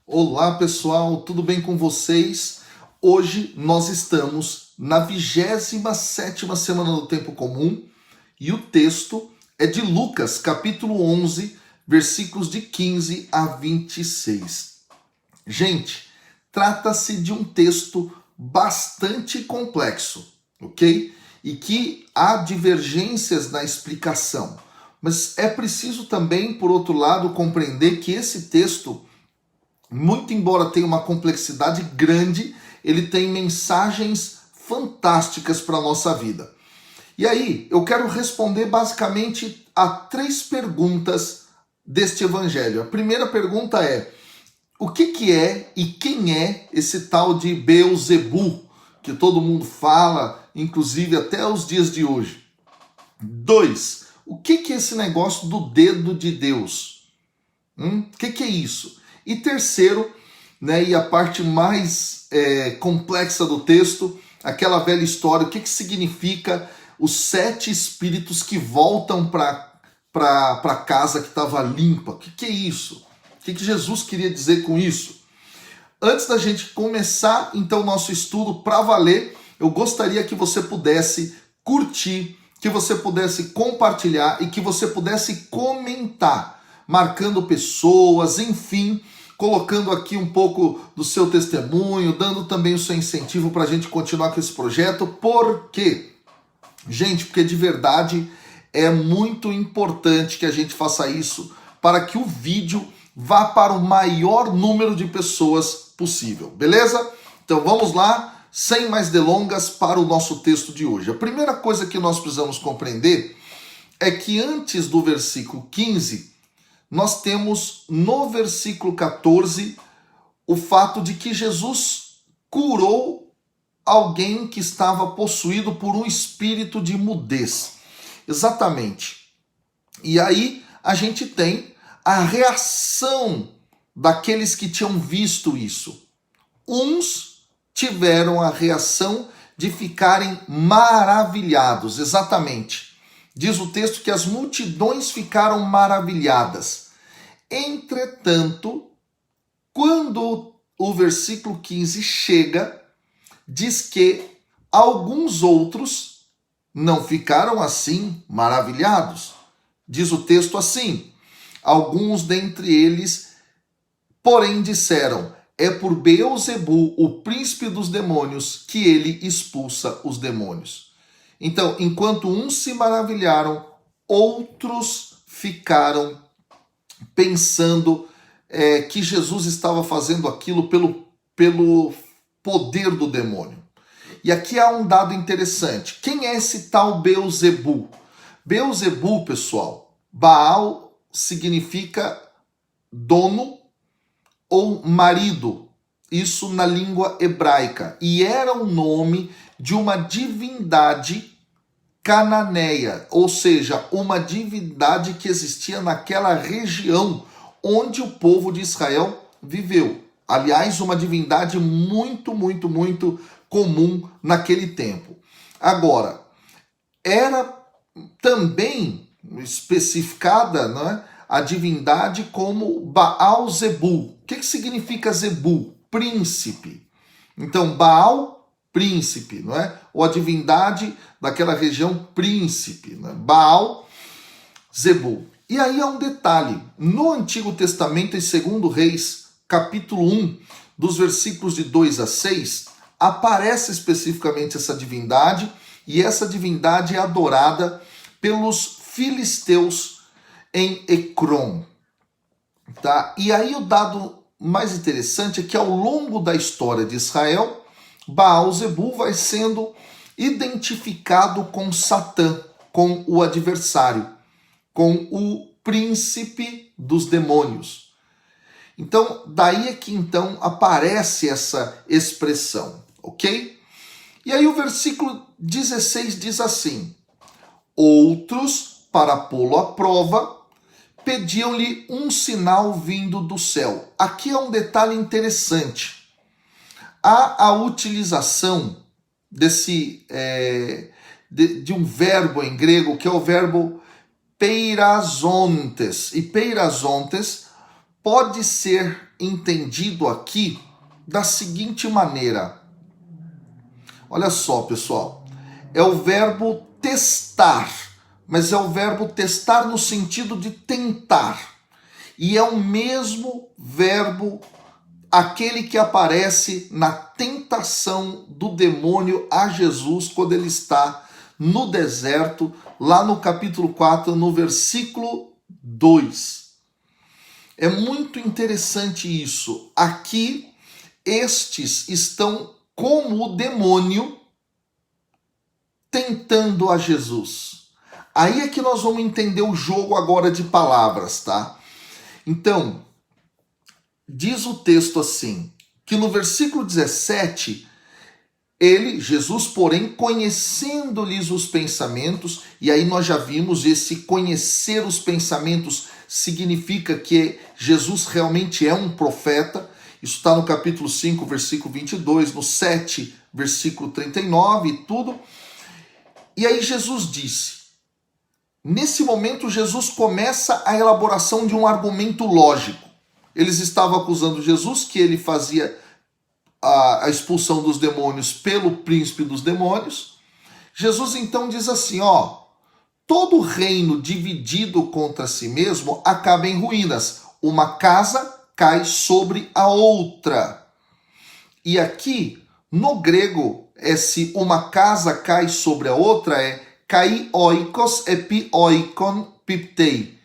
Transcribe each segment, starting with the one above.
Olá pessoal, tudo bem com vocês? Hoje nós estamos na 27ª semana do Tempo Comum e o texto é de Lucas, capítulo 11, versículos de 15 a 26. Gente, trata-se de um texto bastante complexo, ok? E que há divergências na explicação. Mas é preciso também, por outro lado, compreender que esse texto, muito embora tenha uma complexidade grande, ele tem mensagens fantásticas para a nossa vida. E aí, eu quero responder basicamente a 3 perguntas deste evangelho. A primeira pergunta é: o que é e quem é esse tal de Beelzebu, que todo mundo fala, inclusive até os dias de hoje? 2, o que é esse negócio do dedo de Deus? O que é isso? E terceiro, né, e a parte mais complexa do texto, aquela velha história, o que significa os 7 espíritos que voltam para casa que estava limpa? O que é isso? O que Jesus queria dizer com isso? Antes da gente começar, então, o nosso estudo para valer, eu gostaria que você pudesse curtir, que você pudesse compartilhar e que você pudesse comentar, marcando pessoas, enfim, colocando aqui um pouco do seu testemunho, dando também o seu incentivo para a gente continuar com esse projeto. Por quê? Gente, porque de verdade é muito importante que a gente faça isso para que o vídeo vá para o maior número de pessoas possível, beleza? Então vamos lá, sem mais delongas, para o nosso texto de hoje. A primeira coisa que nós precisamos compreender é que antes do versículo 15, nós temos no versículo 14 o fato de que Jesus curou alguém que estava possuído por um espírito de mudez. Exatamente. E aí a gente tem a reação daqueles que tinham visto isso. Uns tiveram a reação de ficarem maravilhados, exatamente. Diz o texto que as multidões ficaram maravilhadas. Entretanto, quando o versículo 15 chega, diz que alguns outros não ficaram assim maravilhados. Diz o texto assim: alguns dentre eles, porém, disseram: é por Beelzebu, o príncipe dos demônios, que ele expulsa os demônios. Então, enquanto uns se maravilharam, outros ficaram pensando que Jesus estava fazendo aquilo pelo poder do demônio. E aqui há um dado interessante. Quem é esse tal Beelzebu? Beelzebu, pessoal, Baal significa dono ou marido, isso na língua hebraica, e era o nome de uma divindade cananeia, ou seja, uma divindade que existia naquela região onde o povo de Israel viveu. Aliás, uma divindade muito comum naquele tempo. Agora, era também especificada, né, a divindade como Baal Zebu. O que significa Zebu? Príncipe. Então, Baal, príncipe, não é? Ou a divindade daquela região, príncipe. Né? Baal, Zebu. E aí há um detalhe. No Antigo Testamento, em 2 Reis, capítulo 1, dos versículos de 2 a 6, aparece especificamente essa divindade, e essa divindade é adorada pelos filisteus em Ecrom. Tá? E aí o dado mais interessante é que ao longo da história de Israel, Baal-zebu vai sendo identificado com Satã, com o adversário, com o príncipe dos demônios. Então, daí é que então aparece essa expressão, ok? E aí o versículo 16 diz assim: outros, para pô-lo à prova, pediam-lhe um sinal vindo do céu. Aqui é um detalhe interessante. Há a utilização de um verbo em grego, que é o verbo peirazontes. E peirazontes pode ser entendido aqui da seguinte maneira. Olha só, pessoal. É o verbo testar, mas é o verbo testar no sentido de tentar. E é o mesmo verbo, aquele que aparece na tentação do demônio a Jesus quando ele está no deserto, lá no capítulo 4, no versículo 2. É muito interessante isso. Aqui, estes estão como o demônio tentando a Jesus. Aí é que nós vamos entender o jogo agora de palavras, tá? Então, diz o texto assim, que no versículo 17, Jesus, porém, conhecendo-lhes os pensamentos, e aí nós já vimos, esse conhecer os pensamentos significa que Jesus realmente é um profeta. Isso está no capítulo 5, versículo 22, no 7, versículo 39 e tudo. E aí Jesus disse, nesse momento Jesus começa a elaboração de um argumento lógico. Eles estavam acusando Jesus que ele fazia a expulsão dos demônios pelo príncipe dos demônios. Jesus então diz assim, todo reino dividido contra si mesmo acaba em ruínas. Uma casa cai sobre a outra. E aqui, no grego, esse uma casa cai sobre a outra é kai oikos epi oikon piptei.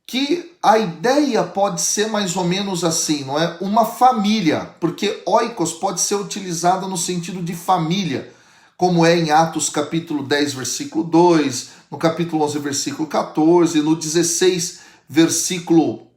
Que a ideia pode ser mais ou menos assim, não é? Uma família, porque oikos pode ser utilizada no sentido de família, como é em Atos capítulo 10, versículo 2, no capítulo 11, versículo 14, no 16, versículo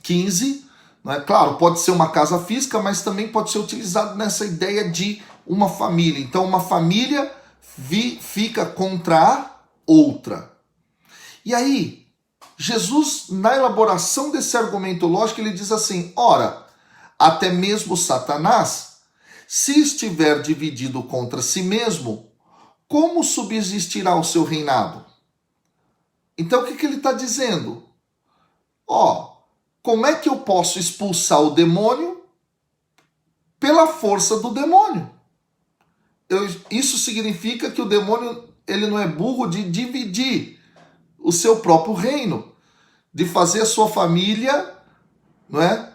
15, não é? Claro, pode ser uma casa física, mas também pode ser utilizado nessa ideia de uma família. Então, uma família fica contra a outra. E aí, Jesus, na elaboração desse argumento lógico, ele diz assim, ora, até mesmo Satanás, se estiver dividido contra si mesmo, como subsistirá o seu reinado? Então, o que ele está dizendo? Como é que eu posso expulsar o demônio? Pela força do demônio. Isso significa que o demônio ele não é burro de dividir o seu próprio reino, de fazer a sua família, não é,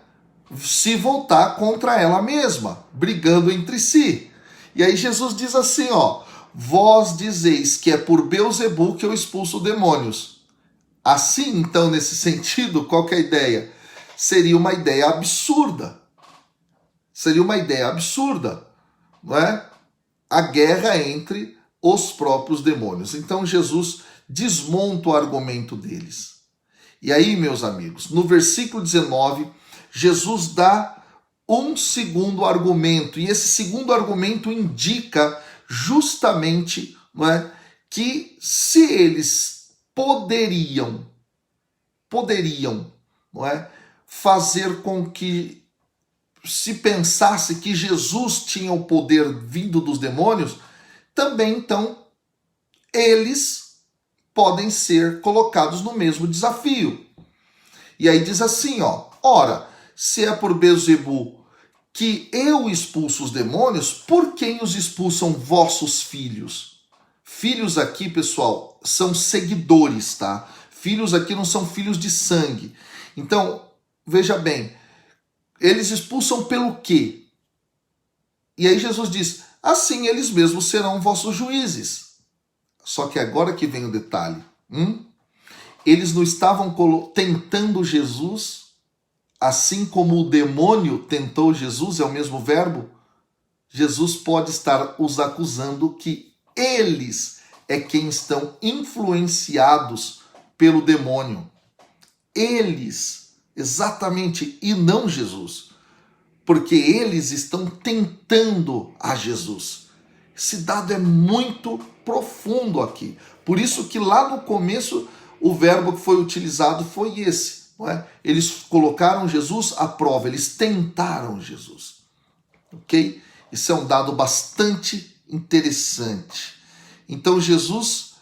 se voltar contra ela mesma, brigando entre si. E aí Jesus diz assim, vós dizeis que é por Beelzebul que eu expulso demônios. Assim, então, nesse sentido, qual que é a ideia? Seria uma ideia absurda. Seria uma ideia absurda, não é? A guerra entre os próprios demônios. Então Jesus desmonta o argumento deles. E aí, meus amigos, no versículo 19, Jesus dá um segundo argumento. E esse segundo argumento indica justamente, não é, que se eles poderiam, não é, fazer com que se pensasse que Jesus tinha o poder vindo dos demônios, também então eles podem ser colocados no mesmo desafio. E aí diz assim, ora, se é por Beelzebul que eu expulso os demônios, por quem os expulsam vossos filhos? Filhos aqui, pessoal, são seguidores, tá? Filhos aqui não são filhos de sangue. Então, veja bem, eles expulsam pelo quê? E aí Jesus diz, assim eles mesmos serão vossos juízes. Só que agora que vem o detalhe. Eles não estavam tentando Jesus, assim como o demônio tentou Jesus, é o mesmo verbo? Jesus pode estar os acusando que eles é quem estão influenciados pelo demônio. Eles, exatamente, e não Jesus. Porque eles estão tentando a Jesus. Esse dado é muito profundo aqui. Por isso que lá no começo o verbo que foi utilizado foi esse. Não é? Eles colocaram Jesus à prova, eles tentaram Jesus. Ok? Isso é um dado bastante interessante. Então Jesus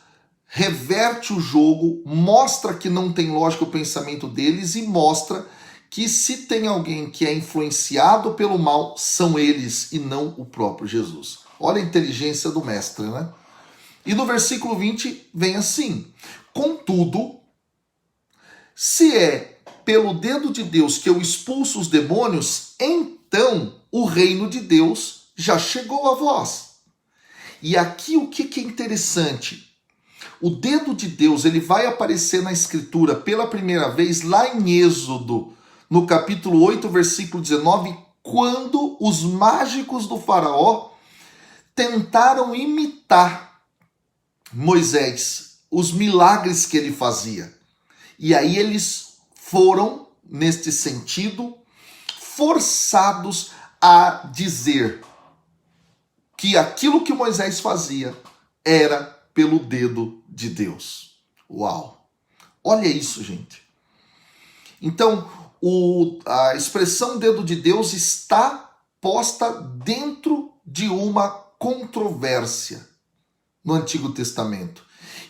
reverte o jogo, mostra que não tem lógica o pensamento deles e mostra que se tem alguém que é influenciado pelo mal, são eles e não o próprio Jesus. Olha a inteligência do mestre, né? E no versículo 20 vem assim: contudo, se é pelo dedo de Deus que eu expulso os demônios, então o reino de Deus já chegou a vós. E aqui o que é interessante? O dedo de Deus, ele vai aparecer na Escritura pela primeira vez lá em Êxodo, no capítulo 8, versículo 19, quando os mágicos do faraó tentaram imitar Moisés, os milagres que ele fazia. E aí eles foram, neste sentido, forçados a dizer que aquilo que Moisés fazia era pelo dedo de Deus. Uau! Olha isso, gente. Então, a expressão dedo de Deus está posta dentro de uma controvérsia no Antigo Testamento.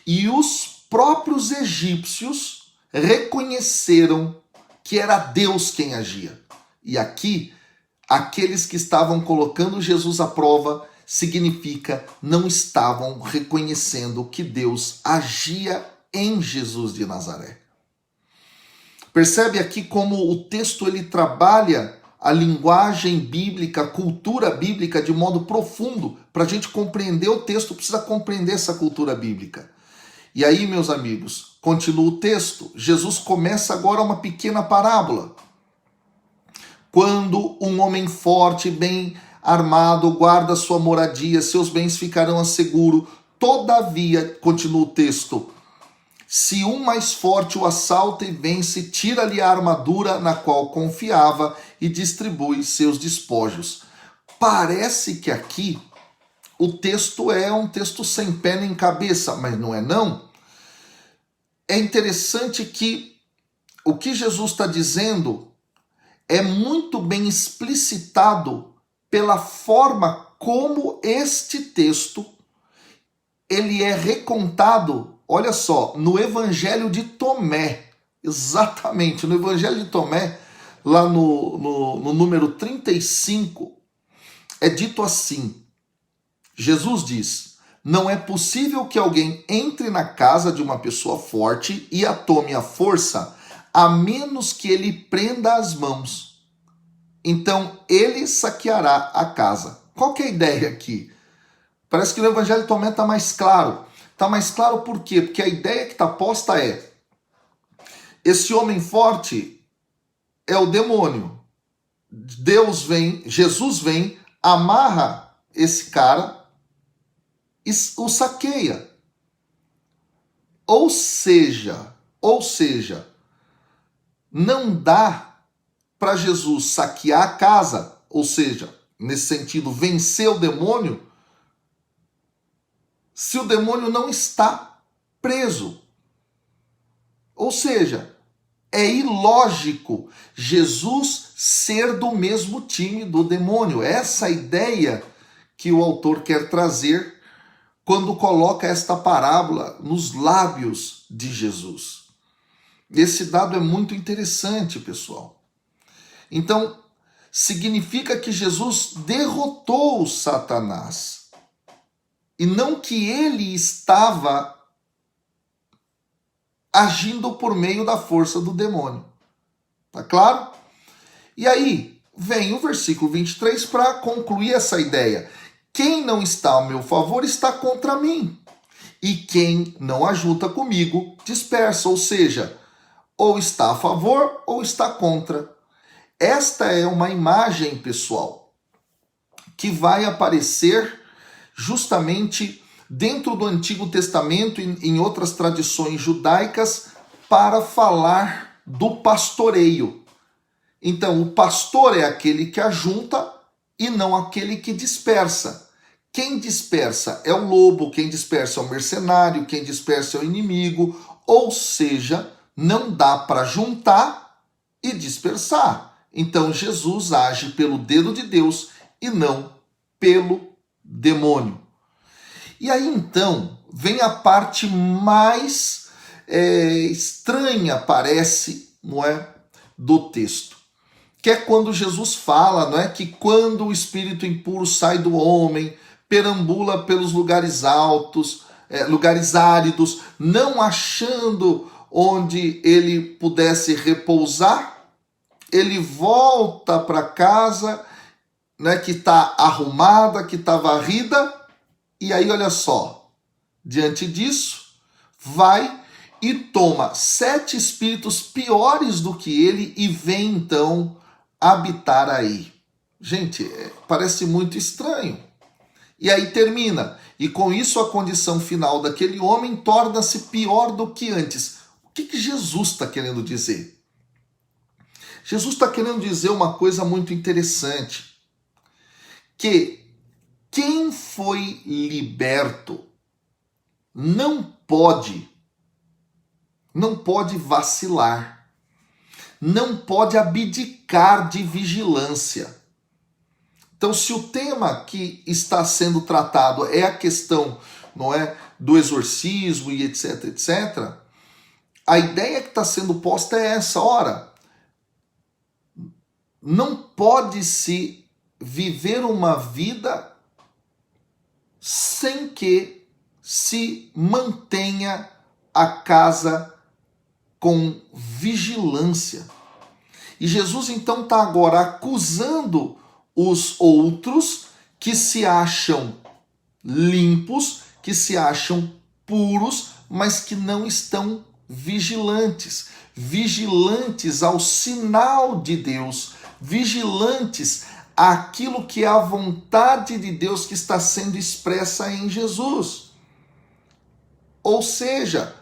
E os próprios egípcios reconheceram que era Deus quem agia. E aqui, aqueles que estavam colocando Jesus à prova, significa não estavam reconhecendo que Deus agia em Jesus de Nazaré. Percebe aqui como o texto ele trabalha a linguagem bíblica, a cultura bíblica de modo profundo. Para a gente compreender o texto, precisa compreender essa cultura bíblica. E aí, meus amigos, continua o texto. Jesus começa agora uma pequena parábola. Quando um homem forte, bem armado, guarda sua moradia, seus bens ficarão a seguro. Todavia, continua o texto, se um mais forte o assalta e vence, tira-lhe a armadura na qual confiava e distribui seus despojos. Parece que aqui o texto é um texto sem pé nem cabeça, mas não é não. É interessante que o que Jesus está dizendo é muito bem explicitado pela forma como este texto ele é recontado, olha só, no Evangelho de Tomé. Exatamente, no Evangelho de Tomé, lá no número 35, é dito assim: Jesus diz: não é possível que alguém entre na casa de uma pessoa forte e a tome à força, a menos que ele prenda as mãos. Então ele saqueará a casa. Qual que é a ideia aqui? Parece que no Evangelho de Tomé está mais claro. Está mais claro por quê? Porque a ideia que está posta é: esse homem forte é o demônio. Jesus vem, amarra esse cara e o saqueia. Ou seja, não dá para Jesus saquear a casa, ou seja, nesse sentido, vencer o demônio, se o demônio não está preso. Ou seja, é ilógico Jesus ser do mesmo time do demônio. Essa é a ideia que o autor quer trazer quando coloca esta parábola nos lábios de Jesus. Esse dado é muito interessante, pessoal. Então, significa que Jesus derrotou Satanás. E não que ele estava agindo por meio da força do demônio. Tá claro? E aí, vem o versículo 23 para concluir essa ideia. Quem não está ao meu favor está contra mim. E quem não ajuda comigo, dispersa. Ou seja, ou está a favor ou está contra. Esta é uma imagem, pessoal, que vai aparecer justamente dentro do Antigo Testamento e em outras tradições judaicas para falar do pastoreio. Então, o pastor é aquele que ajunta e não aquele que dispersa. Quem dispersa é o lobo, quem dispersa é o mercenário, quem dispersa é o inimigo. Ou seja, não dá para juntar e dispersar. Então, Jesus age pelo dedo de Deus e não pelo demônio. E aí, então, vem a parte mais estranha, parece, não é? do texto, que é quando Jesus fala, não é, que quando o espírito impuro sai do homem, perambula pelos lugares altos, lugares áridos, não achando onde ele pudesse repousar, ele volta para casa, né, que está arrumada, que está varrida, e aí olha só, diante disso, vai e toma 7 espíritos piores do que ele e vem então habitar aí. Gente, parece muito estranho. E aí termina. E com isso a condição final daquele homem torna-se pior do que antes. O que Jesus está querendo dizer? Jesus está querendo dizer uma coisa muito interessante. Que quem foi liberto não pode vacilar, não pode abdicar de vigilância. Então, se o tema que está sendo tratado é a questão, não é, do exorcismo e etc, etc, a ideia que está sendo posta é essa: ora, não pode-se viver uma vida sem que se mantenha a casa com vigilância. E Jesus então está agora acusando os outros que se acham limpos, que se acham puros, mas que não estão vigilantes. Vigilantes ao sinal de Deus, vigilantes àquilo que é a vontade de Deus que está sendo expressa em Jesus. Ou seja,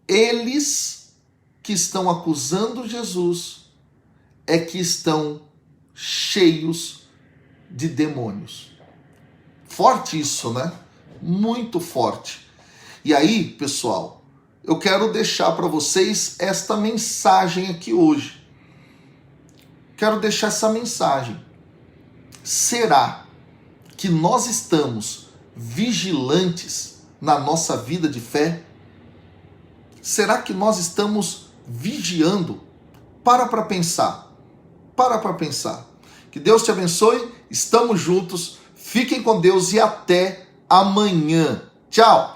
eles que estão acusando Jesus é que estão cheios de demônios. Forte isso, né? Muito forte. E aí, pessoal, eu quero deixar para vocês esta mensagem aqui hoje. Quero deixar essa mensagem. Será que nós estamos vigilantes na nossa vida de fé? Será que nós estamos vigiando? Para pensar. Para pensar. Que Deus te abençoe. Estamos juntos. Fiquem com Deus e até amanhã. Tchau!